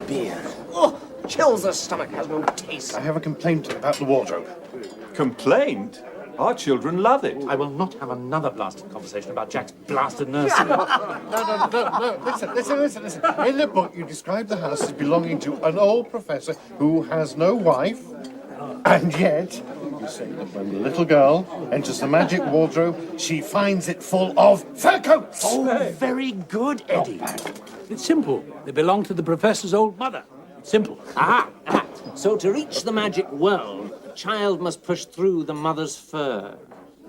Beer. Oh, chills the stomach, has no taste. I have a complaint about the wardrobe. Complaint? Our children love it. I will not have another blasted conversation about Jack's blasted nursery. No. Listen. In the book, you describe the house as belonging to an old professor who has no wife, and yet you say that when the little girl enters the magic wardrobe, she finds it full of fur coats. Oh, very good, Eddie. It's simple. They belong to the professor's old mother. It's simple. Aha. So to reach the magic world, the child must push through the mother's fur.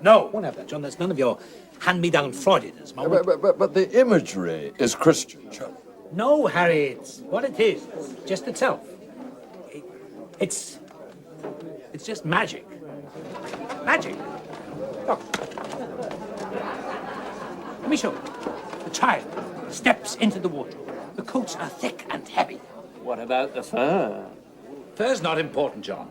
No, won't have that, John. That's none of your hand-me-down Freudianism. But the imagery is Christian, John. No, Harry, it's what it is. Just itself. It's just magic. Magic. Look. Let me show you. The child steps into the wardrobe. The coats are thick and heavy. What about the fur? Fur's not important, John.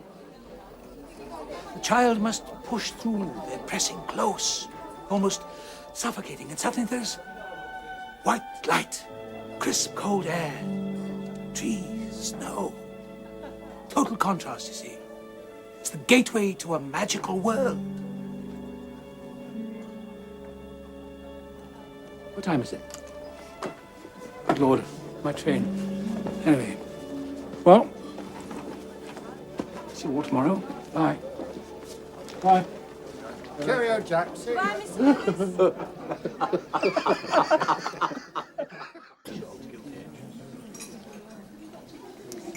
The child must push through. They're pressing close, almost suffocating, and suddenly there's white light, crisp, cold air, trees, snow. Total contrast, you see. It's the gateway to a magical world. What time is it? Good Lord, my train. Anyway, well, see you all tomorrow. Bye. Bye. Cheerio, Jack. Bye, Mr.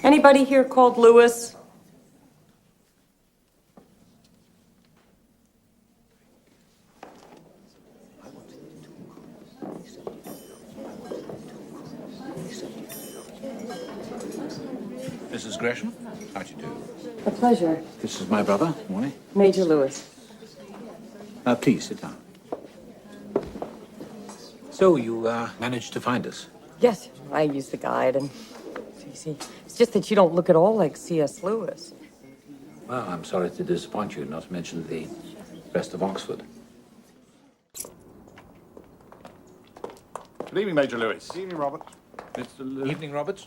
Anybody here called Lewis? Mrs. Gresham, how do you do? A pleasure. This is my brother, Morning. Major Lewis. Please sit down. So you managed to find us? Yes, I used the guide, and you see, it's just that you don't look at all like C.S. Lewis. Well, I'm sorry to disappoint you, not to mention the rest of Oxford. Good evening, Major Lewis. Good evening, Robert. Mr. Lewis. Evening, Roberts.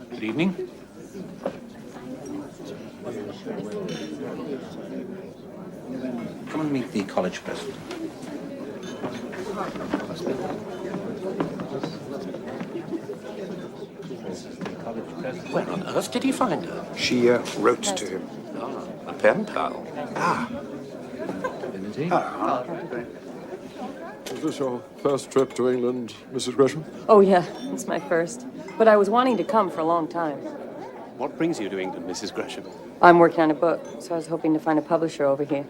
Good evening. Come and meet the college president. Where on earth did he find her? She wrote to him. Ah, a pen pal. Divinity. Is this your first trip to England, Mrs. Gresham? Oh, yeah, it's my first. But I was wanting to come for a long time. What brings you to England, Mrs. Gresham? I'm working on a book, so I was hoping to find a publisher over here.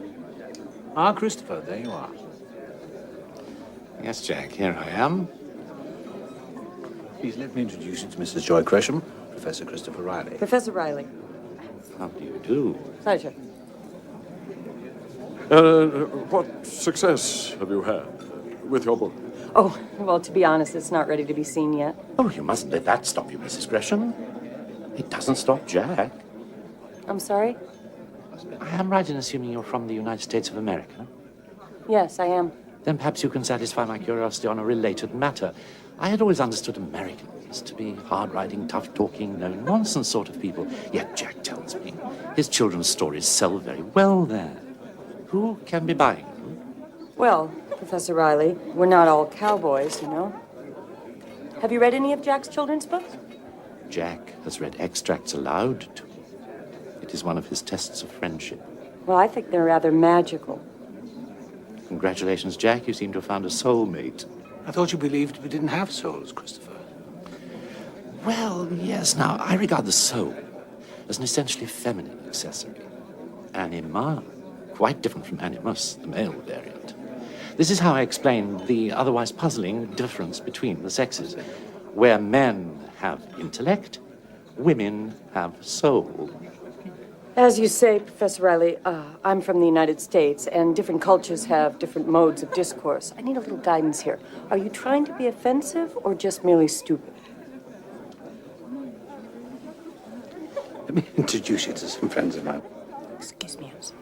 Ah, Christopher, there you are. Yes, Jack, here I am. Please let me introduce you to Mrs. Joy Gresham, Professor Christopher Riley. Professor Riley. How do you do? Pleasure. What success have you had with your book? Oh, well, to be honest, it's not ready to be seen yet. Oh, you mustn't let that stop you, Mrs. Gresham. It doesn't stop Jack. I'm sorry? I am right in assuming you're from the United States of America. Yes, I am. Then perhaps you can satisfy my curiosity on a related matter. I had always understood Americans to be hard-riding, tough-talking, no-nonsense sort of people. Yet Jack tells me his children's stories sell very well there. Who can be buying them? Well, Professor Riley, we're not all cowboys, you know. Have you read any of Jack's children's books? Jack has read extracts aloud to me. It is one of his tests of friendship. Well, I think they're rather magical. Congratulations, Jack. You seem to have found a soulmate. I thought you believed we didn't have souls, Christopher. Well, yes. Now, I regard the soul as an essentially feminine accessory. Anima, quite different from animus, the male variant. This is how I explain the otherwise puzzling difference between the sexes. Where men have intellect, women have soul. As you say, Professor Riley, I'm from the United States, and different cultures have different modes of discourse. I need a little guidance here. Are you trying to be offensive or just merely stupid? Let me introduce you to some friends of mine. Excuse me, I'm sorry.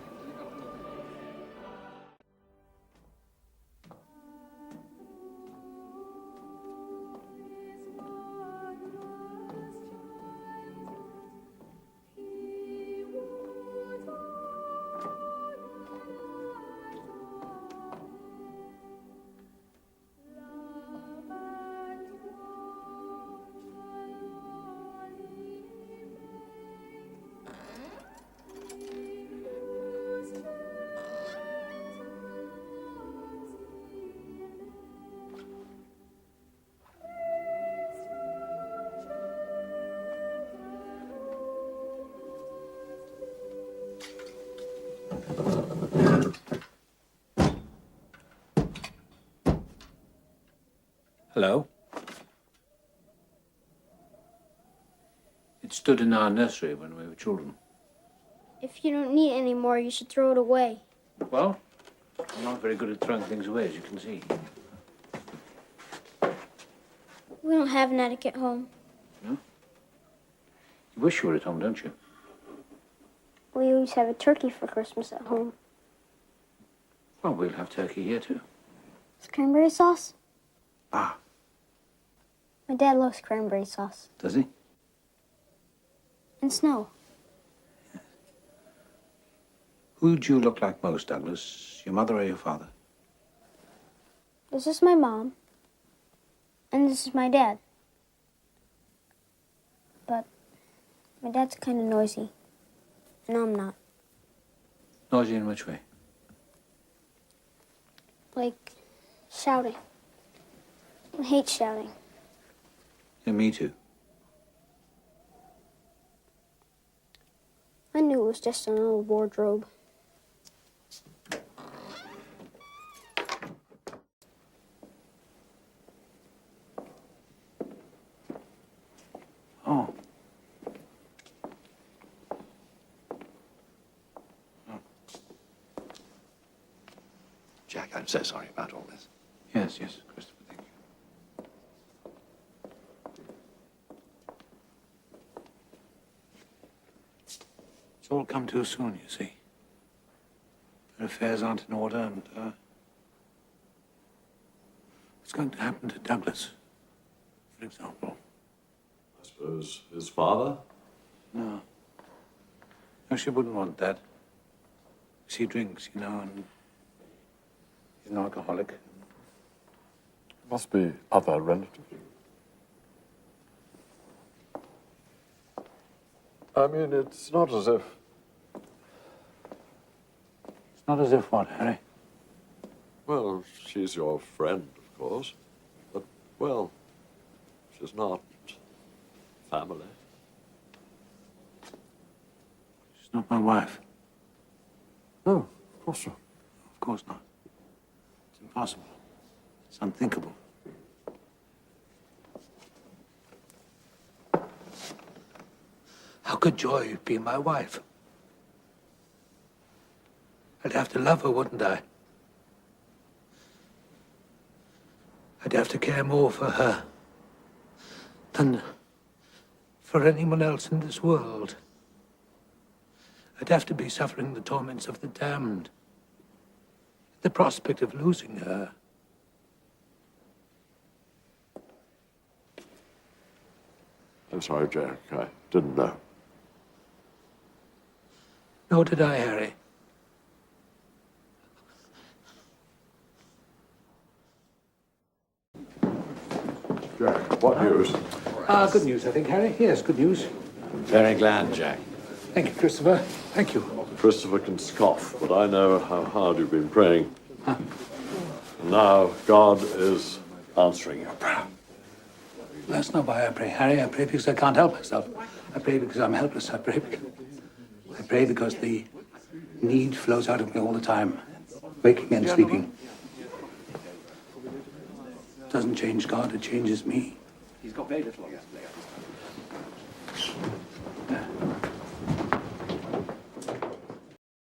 Hello? It stood in our nursery when we were children. If you don't need it anymore, you should throw it away. Well, I'm not very good at throwing things away, as you can see. We don't have an attic at home. No? You wish you were at home, don't you? We always have a turkey for Christmas at home. Well, we'll have turkey here, too. With cranberry sauce? Ah, My dad loves cranberry sauce. does he? And snow. Who do you look like most, Douglas? Your mother or your father? This is my mom. And this is my dad. But my dad's kind of noisy. And I'm not. Noisy in which way? Like shouting. I hate shouting. Yeah, me too. I knew it was just an old wardrobe. Oh. Jack, I'm so sorry about all this. Yes, Christopher, thank you. It's all come too soon, you see. Their affairs aren't in order, and, what's going to happen to Douglas, for example? I suppose his father? No. No, she wouldn't want that. She drinks, you know, and he's an alcoholic. Must be other relatives. I mean, it's not as if... It's not as if what, Harry? Well, she's your friend, of course. But, well, she's not family. She's not my wife. No, of course not. Of course not. It's impossible. It's unthinkable. How could Joy be my wife? I'd have to love her, wouldn't I? I'd have to care more for her than for anyone else in this world. I'd have to be suffering the torments of the damned. The prospect of losing her. I'm sorry, Jack. I didn't know. Nor did I, Harry. Jack, what news? Good news, I think, Harry. Yes, good news. Very glad, Jack. Thank you, Christopher. Thank you. Christopher can scoff, but I know how hard you've been praying. Now God is answering your prayer. That's not why I pray, Harry. I pray because I can't help myself. I pray because I'm helpless. I pray because the need flows out of me all the time, waking and sleeping. It doesn't change God, it changes me. He's got very little on his plate.